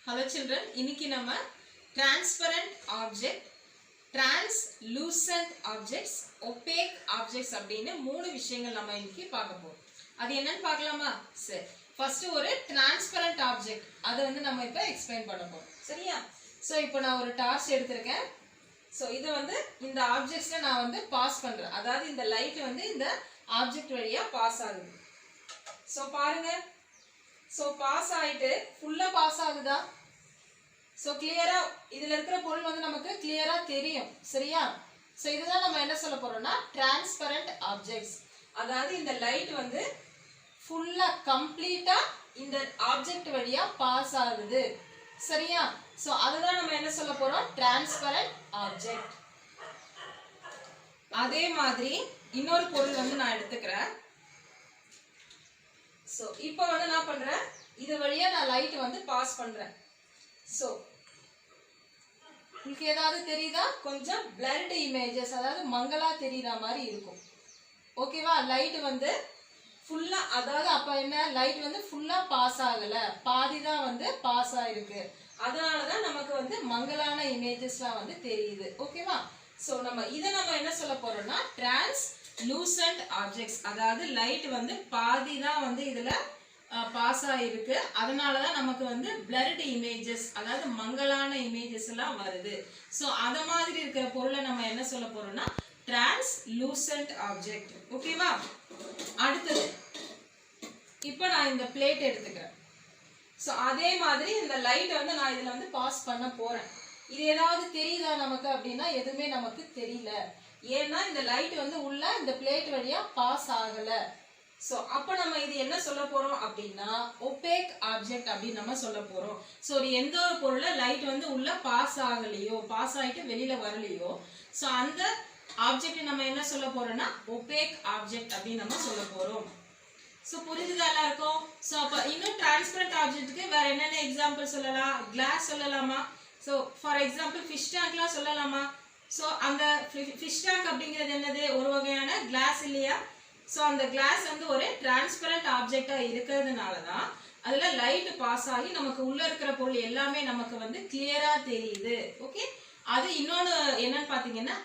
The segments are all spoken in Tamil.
Hello children, இன்னைக்கு நம்ம transparent object, translucent objects, opaque objects அப்படினு மூணு விஷயங்கள் நம்ம இன்னைக்கு பார்க்க போறோம். அது என்னன்னு பார்க்கலாமா? சரி. ஃபர்ஸ்ட் ஒரு transparent object. அது வந்து நம்ம இப்ப எக்ஸ்பிளைன் பண்ண போறோம். சரியா? சோ இப்போ நான் ஒரு டார்ச் எடுத்துர்க்கேன். சோ இது வந்து இந்த ஆப்ஜெக்ட்ஸ்ல நான் வந்து பாஸ் பண்றேன். அதாவது இந்த லைட் வந்து இந்த ஆப்ஜெக்ட் வழியா பாஸ் ஆகுது. சோ பாருங்க. சோ பாஸ் ஆயிட்டு ஃபுல்லா பாஸ் ஆகுதா? சோ கிளியரா இதுல இருக்கிற பொருள் வந்து நமக்கு கிளியரா தெரியும். சரியா? சோ இதுதான் நம்ம என்ன சொல்ல போறோம்னா டிரான்ஸ்பரண்ட் ஆப்ஜெக்ட்ஸ். அதாவது இந்த லைட் வந்து ஃபுல்லா கம்ப்ளீட்டா இந்த ஆப்ஜெக்ட் வழியா பாஸ் ஆகுது. சரியா? சோ அதுதான் நம்ம என்ன சொல்ல போறோம் டிரான்ஸ்பரண்ட் ஆப்ஜெக்ட். அதே மாதிரி இன்னொரு பொருள் வந்து நான் எடுத்துக்கிறேன். சோ இப்போ வந்து நான் பண்றேன் இது வழியா நான் லைட் வந்து பாஸ் பண்றேன். சோ உங்களுக்கு ஏதாவது தெரியுதா? கொஞ்சம் blurred images அதாவது மங்கலா தெரியற மாதிரி இருக்கும். ஓகேவா? லைட் வந்து ஃபுல்லா அதாவது அப்ப என்ன லைட் வந்து ஃபுல்லா பாஸ் ஆகல, பாதி தான் வந்து பாஸ் ஆயிருக்கு. அதனால தான் நமக்கு வந்து மங்கலான இமேजेसலாம் வந்து தெரியுது. ஓகேவா? சோ இத நம்ம என்ன சொல்ல போறோம்னா translucent objects. அதாவது லைட் வந்து பாதி தான் வந்து இதுல பாஸ் ஆயிருக்கு. அதனால தான் நமக்கு வந்து blurred images அதாவது மங்கலான இமேजेस எல்லாம் வருது. சோ அத மாதிரி இருக்கிற பொருளை நம்ம என்ன சொல்ல போறோம்னா translucent object. ஓகேவா? அடுத்து இப்போ நான் இந்த பிளேட் எடுத்துக்கிறேன். சோ அதே மாதிரி இந்த லைட் வந்து நான் இதுல வந்து பாஸ் பண்ண போறேன். இது ஏதாவது தெரியுதா நமக்கு அப்படினா எதுமே நமக்கு தெரியல. ஏன்னா இந்த லைட் வந்து உள்ள இந்த பிளேட் வழியா பாஸ் ஆகல. சோ அப்ப நம்ம இது என்ன சொல்ல போறோம் அப்படினா opaque object அப்படி நம்ம சொல்ல போறோம். சோ எந்த ஒரு பொருளை லைட் வந்து உள்ள பாஸ் ஆகலையோ, பாஸ் ஆயிட்டு வெளியில வரலையோ, சோ அந்த ஆப்ஜெக்ட் நம்ம என்ன சொல்ல போறோம்னா opaque object அப்படி நம்ம சொல்ல போறோம். சோ புரியுதா எல்லாருக்கும்? சோ அப்ப இன்னும் டிரான்ஸ்பரண்ட் ஆப்ஜெக்ட்க்கு வேற என்னென்ன எக்ஸாம்பிள் சொல்லலாம்? கிளாஸ் சொல்லலாமா? சோ ஃபார் எக்ஸாம்பிள் ஃபிஷ் டேங்க்லாம் சொல்லலாமா? சோ அந்த ஃபிஷ் டேங்க் அப்படிங்கிறது என்னது? ஒரு வகையான கிளாஸ் இல்லையா? சோ அந்த கிளாஸ் வந்து ஒரு டிரான்ஸ்பரண்ட் ஆப்ஜெக்ட்டா இருக்கிறதுனால தான் அதுல லைட் பாஸ் ஆகி நமக்கு உள்ள இருக்கிற பொருள் எல்லாமே நமக்கு வந்து கிளியரா தெரியுது. ஓகே? அது இன்னொன்னு என்னன்னு பாத்தீங்கன்னா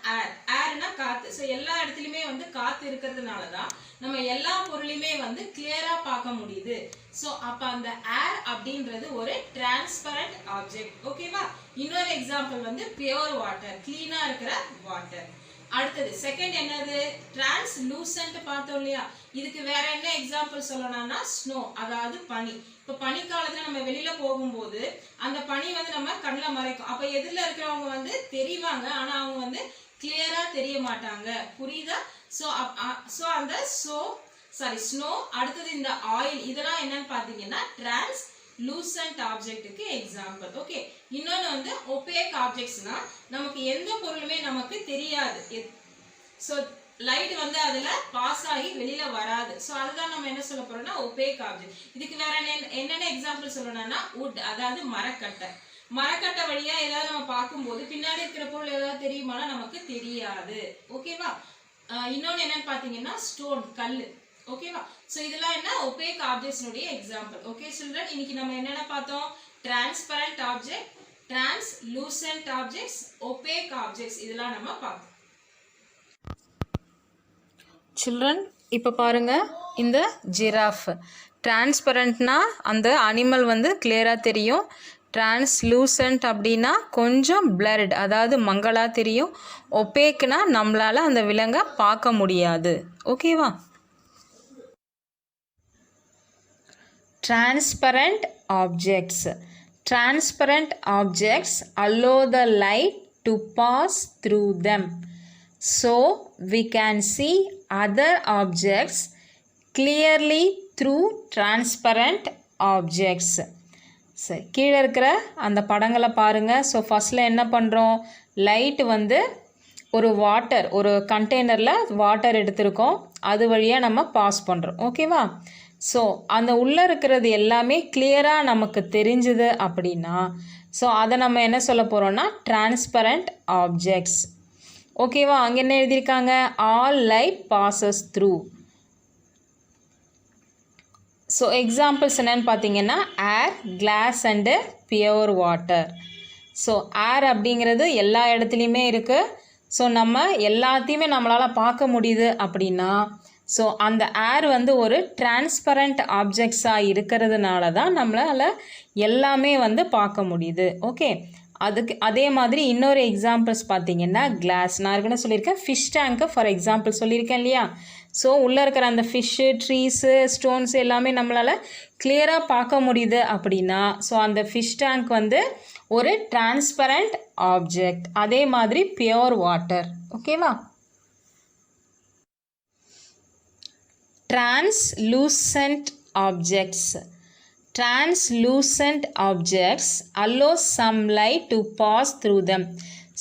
ஏர்னா காத்து. சோ எல்லா இடத்துலயுமே வந்து காத்து இருக்கிறதுனால தான் நம்ம எல்லா பொருளையுமே வந்து கிளியரா பார்க்க முடியுது. சோ அப்ப அந்த ஏர் அப்படின்றது ஒரு டிரான்ஸ்பரண்ட் ஆப்ஜெக்ட். ஓகேவா? இன்னொரு எக்ஸாம்பிள் வந்து பியூர் வாட்டர், கிளீனா இருக்கிற வாட்டர். அடுத்தது செகண்ட் என்னது? டிரான்ஸ்லூசன்ட் பார்த்தோம் இல்லையா? இதுக்கு வேற என்ன எக்ஸாம்பிள் சொல்லணும்னா ஸ்னோ, அதாவது பனி. இப்ப பனிக்காலத்துல நம்ம வெளியில போகும்போது அந்த பனி வந்து நம்ம கண்ணுல மறைக்கும். அப்ப எதிரில இருக்கிறவங்க வந்து தெரிவாங்க, ஆனா அவங்க வந்து கிளியரா தெரிய மாட்டாங்க. புரியுதா? சோ அந்த ஸ்னோ, அடுத்தது இந்த ஆயில், இதெல்லாம் என்னன்னு பாத்தீங்கன்னா translucent ஆப்ஜெக்ட்டுக்கு எக்ஸாம்பிள். ஓகே? இன்னொன்னு வந்து opaque ஆப்ஜெக்ட்ஸ்னா நமக்கு எந்த பொருளுமே நமக்கு தெரியாது. சோ லைட் வந்து அதுல பாஸ் ஆகி வெளியில வராது. சோ அதுதான் நம்ம என்ன சொல்ல போறோம்னா opaque ஆப்ஜெக்ட். இதுக்கு வேற என்னென்ன எக்ஸாம்பிள் சொல்லணும்னா wood, அதாவது மரக்கட்டை. மரக்கட்டை வழியா ஏதாவது நம்ம பார்க்கும்போது பின்னாடி இருக்கிற பொருள் ஏதாவது தெரியுமானா நமக்கு தெரியாது. ஓகேவா? இன்னொன்னு என்னன்னு பாத்தீங்கன்னா ஸ்டோன், கல்லு. ஓகேவா? சோ இதெல்லாம் என்ன opaque ஆப்ஜெக்ட்ஸ் உடைய எக்ஸாம்பிள். ஓகே children, இன்னைக்கு நம்ம என்னென்ன பார்த்தோம்? transparent object, translucent objects, opaque objects, இதெல்லாம் நம்ம பார்த்தோம். children இப்போ பாருங்க இந்த ஜிராஃப். டிரான்ஸ்பரண்ட்னா அந்த அனிமல் வந்து கிளியராக தெரியும். டிரான்ஸ்லூசன்ட் அப்படின்னா கொஞ்சம் பிளர்ட் அதாவது மங்கலா தெரியும். ஒபேக்னா நம்மளால் அந்த விலங்கை பார்க்க முடியாது. ஓகேவா? Transparent objects. Transparent objects allow the light to pass through them. So we can see other objects clearly through transparent objects. சரி, கீழே இருக்கிற அந்த படங்களை பாருங்கள். ஸோ ஃபஸ்ட்டில் என்ன பண்ணுறோம்? லைட் வந்து ஒரு கண்டெய்னரில் வாட்டர் எடுத்திருக்கோம், அது வழியாக நம்ம பாஸ் பண்ணுறோம். ஓகேவா? ஸோ அந்த உள்ளே இருக்கிறது எல்லாமே கிளியராக நமக்கு தெரிஞ்சுது அப்படின்னா ஸோ அதை நம்ம என்ன சொல்ல போகிறோம்னா டிரான்ஸ்பரண்ட் ஆப்ஜெக்ட்ஸ். ஓகேவா? அங்கே என்ன எழுதியிருக்காங்க? All light passes through. So examples என்னென்னு பார்த்தீங்கன்னா air, glass and pure water. So air அப்படிங்கிறது எல்லா இடத்துலையுமே இருக்குது. ஸோ நம்ம எல்லாத்தையுமே நம்மளால் பார்க்க முடியுது அப்படின்னா ஸோ அந்த ஏர் வந்து ஒரு டிரான்ஸ்பரண்ட் ஆப்ஜெக்ட்ஸாக இருக்கிறதுனால தான் நம்மளால் எல்லாமே வந்து பார்க்க முடியுது. ஓகே, அதே மாதிரி இன்னொரு எக்ஸாம்பிள்ஸ் பார்த்தீங்கன்னா கிளாஸ். நான் ஏற்கனவே சொல்லியிருக்கேன் ஃபிஷ் டேங்க்கு ஃபார் எக்ஸாம்பிள் சொல்லியிருக்கேன் இல்லையா. ஸோ உள்ளே இருக்கிற அந்த ஃபிஷ்ஷு, ட்ரீஸு, ஸ்டோன்ஸு எல்லாமே நம்மளால் கிளியராக பார்க்க முடியுது அப்படின்னா ஸோ அந்த ஃபிஷ் டேங்க் வந்து ஒரு டிரான்ஸ்பரண்ட் ஆப்ஜெக்ட். அதே மாதிரி பியூர் வாட்டர். ஓகேவா? Translucent objects. Translucent objects allow some light to pass through them.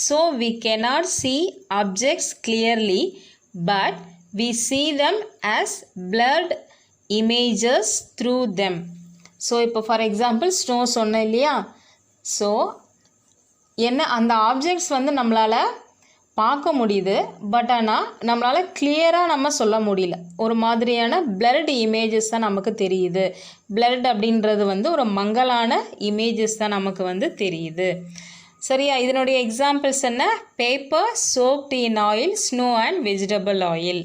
So we cannot see objects clearly, but we see them as blurred images through them. So இப்போ ஃபார் எக்ஸாம்பிள் ஸ்னோ சொன்னேன் இல்லையா. ஸோ என்ன அந்த ஆப்ஜெக்ட்ஸ் வந்து நம்மளால் பார்க்க முடியுது, பட் ஆனால் நம்மளால் கிளியராக நம்ம சொல்ல முடியல. ஒரு மாதிரியான பிளர்டு இமேஜஸ் தான் நமக்கு தெரியுது. பிளர்ட் அப்படின்றது வந்து ஒரு மங்கலான இமேஜஸ் தான் நமக்கு வந்து தெரியுது. சரியா? இதனுடைய எக்ஸாம்பிள்ஸ் என்ன? Paper soaked in oil, snow and vegetable oil.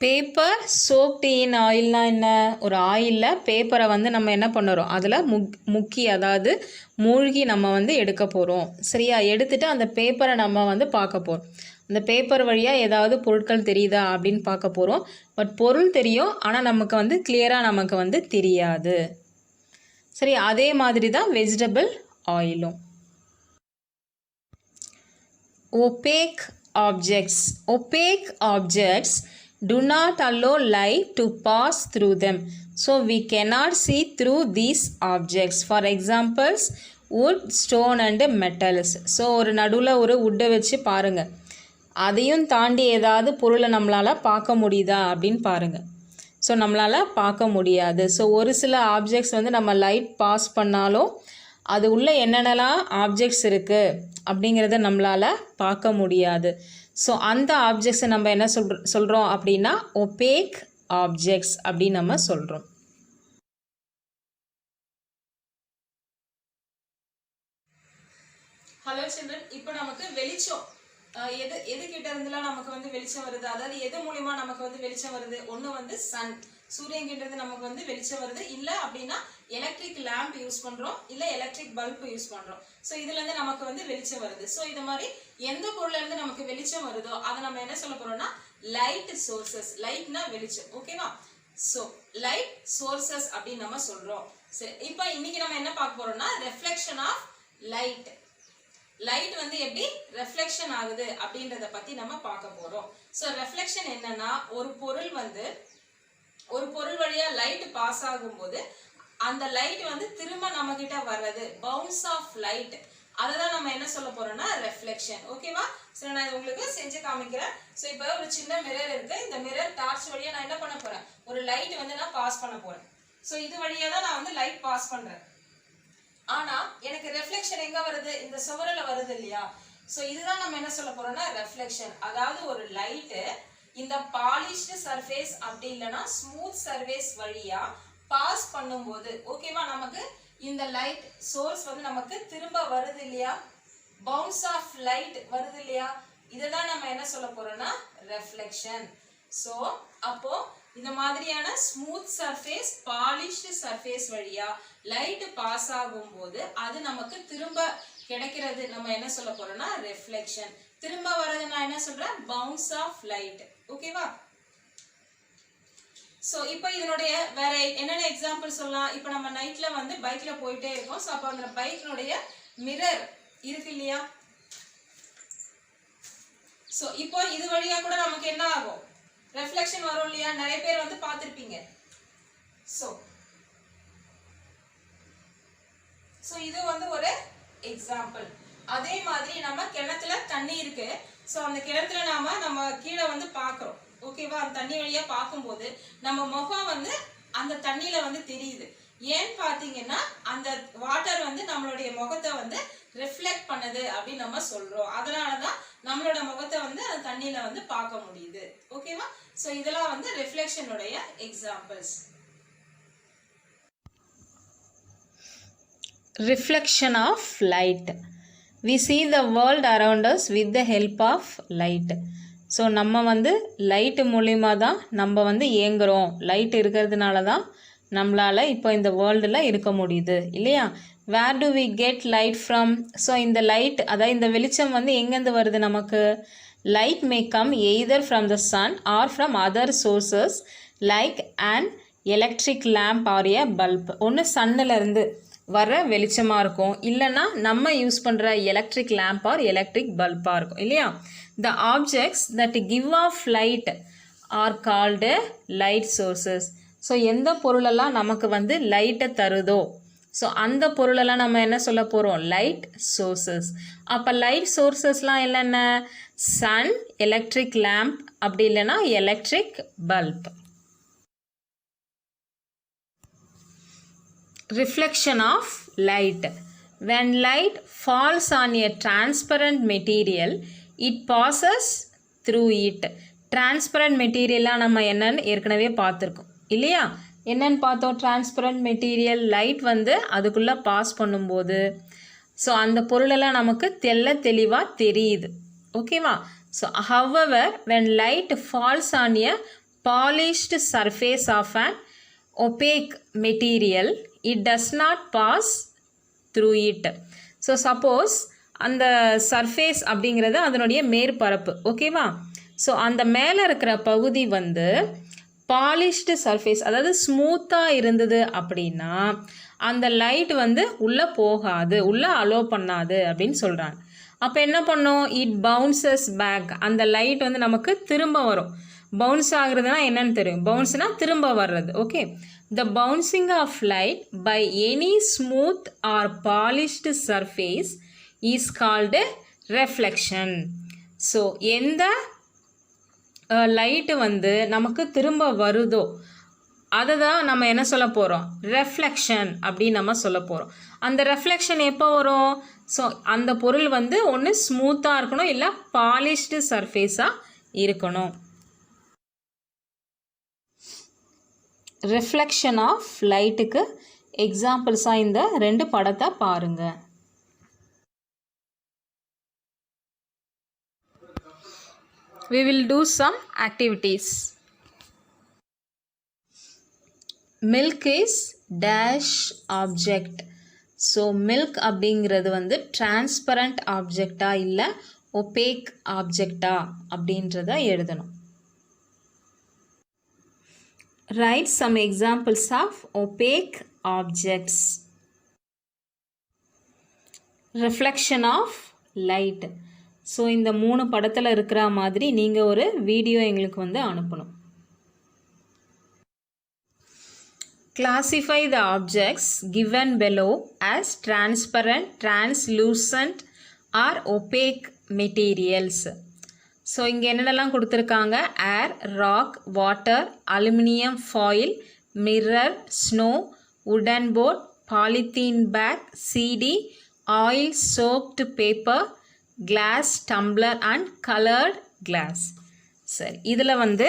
Paper soaked in ஆயில்னால் என்ன? ஒரு ஆயிலில் பேப்பரை வந்து நம்ம என்ன பண்ணுறோம், அதில் முக்கி அதாவது மூழ்கி நம்ம வந்து எடுக்க போகிறோம். சரியா? எடுத்துகிட்டு அந்த பேப்பரை நம்ம வந்து பார்க்க போகிறோம். அந்த பேப்பர் வழியாக ஏதாவது பொருட்கள் தெரியுதா அப்படின்னு பார்க்க போகிறோம். பட் பொருள் தெரியும், ஆனால் நமக்கு வந்து கிளியராக நமக்கு வந்து தெரியாது. சரி, அதே மாதிரி தான் வெஜிடபிள் ஆயிலும். opaque objects. Opaque objects do not allow light to pass through them. So we cannot see through these objects. For examples, wood, stone and metals. So ஒரு நடுவில் ஒரு வுட்டை வச்சு பாருங்கள், அதையும் தாண்டி ஏதாவது பொருளை நம்மளால் பார்க்க முடியுதா அப்படின்னு பாருங்கள். ஸோ நம்மளால் பார்க்க முடியாது. ஸோ ஒரு சில ஆப்ஜெக்ட்ஸ் வந்து நம்ம லைட் பாஸ் பண்ணாலும் அது உள்ளே என்னென்னலாம் ஆப்ஜெக்ட்ஸ் இருக்குது அப்படிங்கிறத நம்மளால் பார்க்க முடியாது. ஸோ அந்த ஆப்ஜெக்ட்ஸை நம்ம என்ன சொல்கிறோம் அப்படின்னா ஒபேக் ஆப்ஜெக்ட்ஸ் அப்படின்னு நம்ம சொல்கிறோம். ஹலோ சில்ட்ரன், இப்போ நமக்கு வெளிச்சம் எது கிட்ட இருந்துலாம் நமக்கு வந்து வெளிச்சம் வருது, அதாவது எது மூலியமா நமக்கு வந்து வெளிச்சம் வருது? ஒன்று வந்து சன், சூரியன் கிட்ட நமக்கு வந்து வெளிச்சம் வருது. இல்லை அப்படின்னா எலக்ட்ரிக் லேம்ப் யூஸ் பண்ணுறோம், இல்லை எலக்ட்ரிக் பல்ப் யூஸ் பண்ணுறோம். ஸோ இதுலேருந்து நமக்கு வந்து வெளிச்சம் வருது. ஸோ இது மாதிரி எந்த பொருள்லேருந்து நமக்கு வெளிச்சம் வருதோ அதை நம்ம என்ன சொல்ல போகிறோம்னா லைட் சோர்சஸ். லைட்னா வெளிச்சம். ஓகேவா? ஸோ லைட் சோர்சஸ் அப்படின்னு நம்ம சொல்கிறோம். சரி, இப்போ இன்னைக்கு நம்ம என்ன பார்க்க போகிறோம்னா ரெஃப்ளெக்ஷன் ஆஃப் லைட். லைட் வந்து எப்படி ரெஃப்ளெக்ஷன் ஆகுது அப்படின்றத பற்றி நம்ம பார்க்க போகிறோம். ஸோ ரெஃப்ளெக்ஷன் என்னன்னா ஒரு பொருள் வழியா லைட் பாஸ் ஆகும்போது அந்த லைட் வந்து திரும்ப நம்ம கிட்ட வர்றது, பவுன்ஸ் ஆஃப் லைட். அதை தான் நம்ம என்ன சொல்ல போறோம்னா ரெஃப்ளெக்ஷன். ஓகேவா? சரி, நான் இது உங்களுக்கு செஞ்சு காமிக்கிறேன். ஸோ இப்போ ஒரு சின்ன மிரர் இருக்கு. இந்த மிரர் டார்ச் வழியா நான் என்ன பண்ண போறேன், ஒரு லைட் வந்து நான் பாஸ் பண்ண போறேன். ஸோ இது வழியா தான் நான் வந்து லைட் பாஸ் பண்றேன். ஆனா எனக்கு ரெஃப்ளெக்ஷன் எங்க வருது? இந்த சுவரில வருது இல்லையா? ஸோ இதுதான் நம்ம என்ன சொல்ல போறோம்னா ரெஃப்ளெக்ஷன். அதாவது ஒரு லைட் இந்த பாலிஷ்டு சர்ஃபேஸ் அப்படி இல்லைன்னா ஸ்மூத் சர்ஃபேஸ் வழியா பாஸ் பண்ணும்போது ஓகேவா நமக்கு இந்த லைட் சோர்ஸ் வந்து நமக்கு திரும்ப வருது இல்லையா, பவுன்ஸ் ஆஃப் லைட் வருது இல்லையா, இதுதான் நம்ம என்ன சொல்ல போறோம்னா ரெஃப்ளெக்ஷன். ஸோ அப்போ இந்த மாதிரியான ஸ்மூத் சர்ஃபேஸ், பாலிஷ்டு சர்ஃபேஸ் வழியா லைட் பாஸ் ஆகும்போது அது நமக்கு திரும்ப கிடைக்கிறது நம்ம என்ன சொல்ல போறோம்னா ரெஃப்ளெக்ஷன். திரும்ப வர்றது நான் என்ன சொல்றேன், பவுன்ஸ் ஆஃப் லைட். ஓகேவா? ஸோ இப்போ இதனுடைய வேற என்னென்ன எக்ஸாம்பிள் சொல்லலாம்? இப்போ நம்ம நைட்ல வந்து பைக்ல போயிட்டே இருக்கோம். ஸோ அப்போ அந்த பைக்கினுடைய மிரர் இருக்கு இல்லையா? ஸோ இப்போ இது வழியா கூட நமக்கு என்ன ஆகும், ரெஃப்ளெக்ஷன் வரும் இல்லையா? நிறைய பேர் வந்து பார்த்துருப்பீங்க. ஸோ இது வந்து ஒரு எக்ஸாம்பிள். அதே மாதிரி நம்ம கிணத்துல தண்ணி இருக்கு. ஸோ அந்த கிணத்துல நம்ம கீழே வந்து பார்க்குறோம். ஓகேவா? அந்த தண்ணி வழியா பார்க்கும்போது நம்ம முகம் வந்து அந்த தண்ணியில வந்து தெரியுது. ஏன்னு பார்த்தீங்கன்னா அந்த வாட்டர் வந்து நம்மளுடைய முகத்தை வந்து ரிஃப்ளெக்ட் பண்ணுது அப்படின்னு நம்ம சொல்றோம். அதனால தான் நம்மளோட முகத்தை வந்து அந்த தண்ணியில வந்து பார்க்க முடியுது. ஓகேவா? ஸோ இதெல்லாம் வந்து ரிஃப்ளெக்ஷனுடைய examples. Reflection of light. We see the world around us with the help of light. So நம்ம வந்து லைட்டு மூலிமா தான் நம்ம வந்து இயங்குகிறோம். லைட் இருக்கிறதுனால தான் நம்மளால் இப்போ இந்த வேர்ல்டில் இருக்க முடியுது இல்லையா? Where do we get light from? So இந்த லைட், அதாவது இந்த வெளிச்சம் வந்து எங்கேருந்து வருது நமக்கு? Light may come either from the sun or from other sources like and electric lamp or a bulb. ஒன்று சன்னிலேருந்து வர வெளிச்சமாக இருக்கும், இல்லைன்னா நம்ம யூஸ் பண்ணுற எலக்ட்ரிக் லேம்ப் ஆர் எலக்ட்ரிக் பல்பாக இருக்கும் இல்லையா? The objects that give off light are called light sources. So எந்த பொருளெல்லாம் நமக்கு வந்து லைட்டை தருதோ ஸோ அந்த பொருளெல்லாம் நம்ம என்ன சொல்ல போகிறோம்? Light sources. அப்போ லைட் சோர்சஸ்லாம் என்னென்ன? சன், எலக்ட்ரிக் லேம்ப், அப்படி இல்லைன்னா electric bulb. Reflection of light. When light falls on a transparent material, it passes through it. Transparent material நம்ம என்னன்னு ஏற்கனவே பார்த்துருக்கோம் இல்லையா? என்னன்னு பார்த்தோம்? டிரான்ஸ்பரண்ட் மெட்டீரியல் லைட் வந்து அதுக்குள்ளே பாஸ் பண்ணும்போது ஸோ அந்த பொருளெல்லாம் நமக்கு தெளிவாக தெரியுது. ஓகேவா? So however when light falls on a polished surface of an opaque material, it does not pass through it. So suppose அந்த சர்ஃபேஸ் அப்படிங்கிறது அதனுடைய மேற்பரப்பு. ஓகேவா? ஸோ அந்த மேலே இருக்கிற பகுதி வந்து பாலிஷ்டு சர்ஃபேஸ், அதாவது ஸ்மூத்தாக இருந்தது அப்படின்னா அந்த லைட் வந்து உள்ளே போகாது, உள்ளே அலோ பண்ணாது அப்படின்னு சொல்கிறாங்க. அப்போ என்ன பண்ணோம்? It bounces back. அந்த லைட் வந்து நமக்கு திரும்ப வரும். பவுன்ஸ் ஆகுறதுனா என்னன்னு தெரியும்? பவுன்ஸ்னால் திரும்ப வர்றது. Okay, the bouncing of light by any smooth or polished surface is called reflection. So எந்த லைட்டு வந்து நமக்கு திரும்ப வருதோ அதை தான் நம்ம என்ன சொல்ல போகிறோம்? ரெஃப்ளெக்ஷன் அப்படின்னு நம்ம சொல்ல போகிறோம். அந்த ரெஃப்ளெக்ஷன் எப்போ வரும்? ஸோ அந்த பொருள் வந்து ஒன்று ஸ்மூத்தாக இருக்கணும், இல்லை பாலிஷ்டு சர்ஃபேஸாக இருக்கணும். ரிஃப்ளெக்ஷன் ஆஃப் லைட்டுக்கு எக்ஸாம்பிள்ஸாக இந்த 2 படத்தை பாருங்கள். We will do some activities. Milk is dash object. So milk அப்படிங்கிறது வந்து டிரான்ஸ்பரண்ட் ஆப்ஜெக்டா இல்லை ஒபேக் ஆப்ஜெக்டா அப்படின்றத எழுதணும். Write some examples of opaque objects. Reflection of light. So இந்த 3 படத்தில் இருக்கிற மாதிரி நீங்கள் ஒரு வீடியோ எங்களுக்கு வந்து அனுப்பணும். Classify the objects given below as transparent, translucent or opaque materials. So இங்கே என்னென்னலாம் கொடுத்துருக்காங்க? Air, rock, water, aluminium foil, mirror, snow, wooden board, polythene bag, CD, oil soaked paper, glass, tumbler and coloured glass. சரி, இதில் வந்து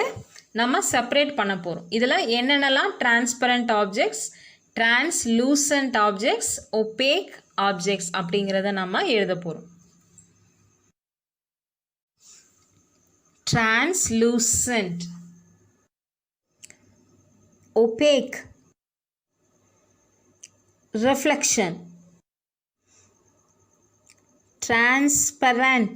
நம்ம செப்பரேட் பண்ண போகிறோம். இதில் என்னென்னலாம் transparent objects, translucent objects, opaque objects அப்படிங்கிறத நம்ம எழுத போகிறோம். Translucent, opaque, reflection, transparent,